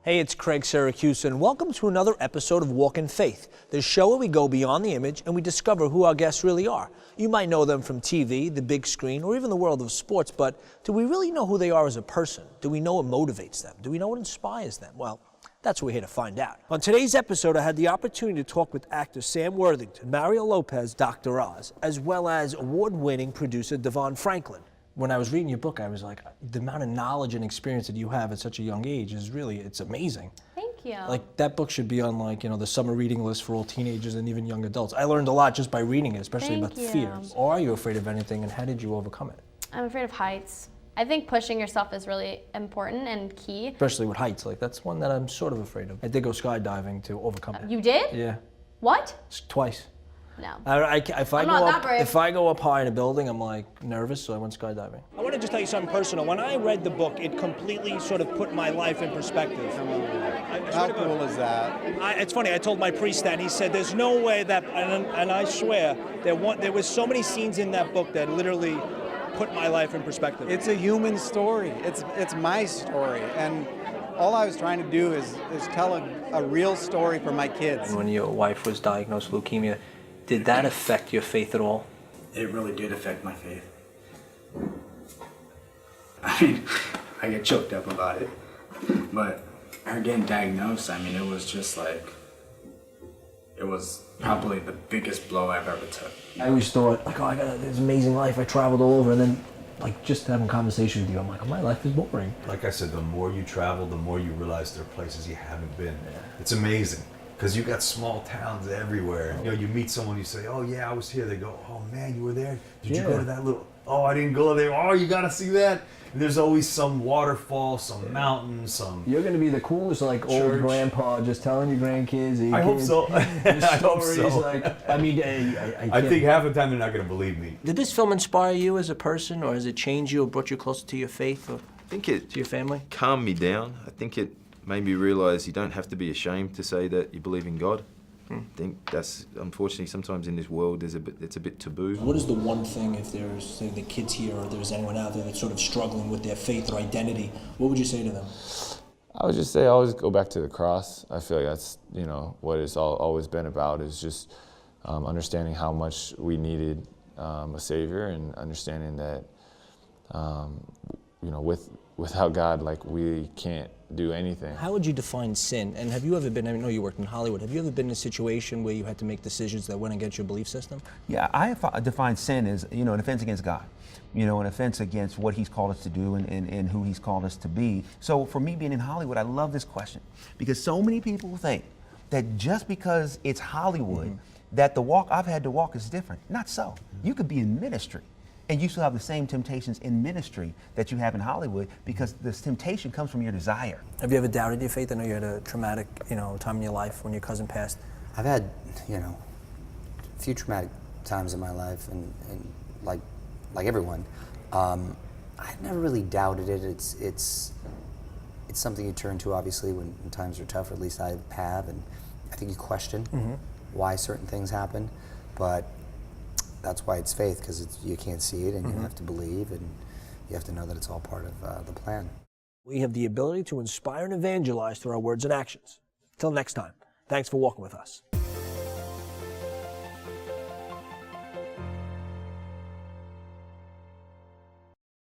Hey, it's Craig Syracuse, and welcome to another episode of Walk in Faith, the show where we go beyond the image and we discover who our guests really are. You might know them from TV, the big screen, or even the world of sports, but do we really know who they are as a person? Do we know what motivates them? Do we know what inspires them? Well, that's what we're here to find out. On today's episode, I had the opportunity to talk with actor Sam Worthington, Mario Lopez, Dr.Oz, as well as award-winning producer Devon Franklin. When I was reading your book, I was like, the amount of knowledge and experience that you have at such a young age is really, it's amazing. Thank you. Like, that book should be on, like, the summer reading list for all teenagers and even young adults. I learned a lot just by reading it, especially about fears. Or are you afraid of anything, and how did you overcome it? I'm afraid of heights. I think pushing yourself is really important and key. Especially with heights, like, that's one that I'm sort of afraid of. I did go skydiving to overcome it. You did? Yeah. What? Twice. No. If I go up high in a building, I'm like nervous, so I went skydiving. I want to just tell you something personal. When I read the book, it completely sort of put my life in perspective. How cool is that? It's funny. I told my priest that, and he said, "There's no way that," and I swear, there was so many scenes in that book that literally put my life in perspective. It's a human story. It's my story, and all I was trying to do is tell a real story for my kids. When your wife was diagnosed with leukemia, did that affect your faith at all? It really did affect my faith. I mean, I get choked up about it. But her getting diagnosed, I mean, it was just like, it was probably the biggest blow I've ever took. I always thought, like, oh, I got this amazing life. I traveled all over, and then, like, just having conversation with you, I'm like, oh, my life is boring. Like I said, the more you travel, the more you realize there are places you haven't been. Yeah. It's amazing. Because you got small towns everywhere. You meet someone, you say, oh yeah, I was here. They go, oh man, you were there? Did you go to that little, oh, I didn't go there. Oh, you gotta see that. And there's always some waterfall, some mountain, some You're gonna be the coolest, like, church. Old grandpa, just telling your grandkids, I hope so. I hope so. Like, I mean, I think half the time they're not gonna believe me. Did this film inspire you as a person, or has it changed you or brought you closer to your faith, or I think it to your family? calmed me down. I think it made me realize you don't have to be ashamed to say that you believe in God. I think that's, unfortunately, sometimes in this world it's a bit taboo. What is the one thing, if there's, say, the kids here or there's anyone out there that's sort of struggling with their faith or identity, what would you say to them? I would just say always go back to the cross. I feel like that's, what it's always been about, is just understanding how much we needed a Savior, and understanding that, without God, like, we can't do anything. How would you define sin? And have you ever been, I know you worked in Hollywood, have you ever been in a situation where you had to make decisions that went against your belief system? Yeah, I define sin as, an offense against God. An offense against what He's called us to do and who He's called us to be. So for me being in Hollywood, I love this question, because so many people think that just because it's Hollywood, that the walk I've had to walk is different. Not so. You could be in ministry, and you still have the same temptations in ministry that you have in Hollywood, because this temptation comes from your desire. Have you ever doubted your faith? I know you had a traumatic, time in your life when your cousin passed. I've had, a few traumatic times in my life, and like everyone. I've never really doubted it. It's something you turn to, obviously, when times are tough, or at least I have, and I think you question why certain things happen, but that's why it's faith, because you can't see it, and you have to believe, and you have to know that it's all part of the plan. We have the ability to inspire and evangelize through our words and actions. Till next time, thanks for walking with us.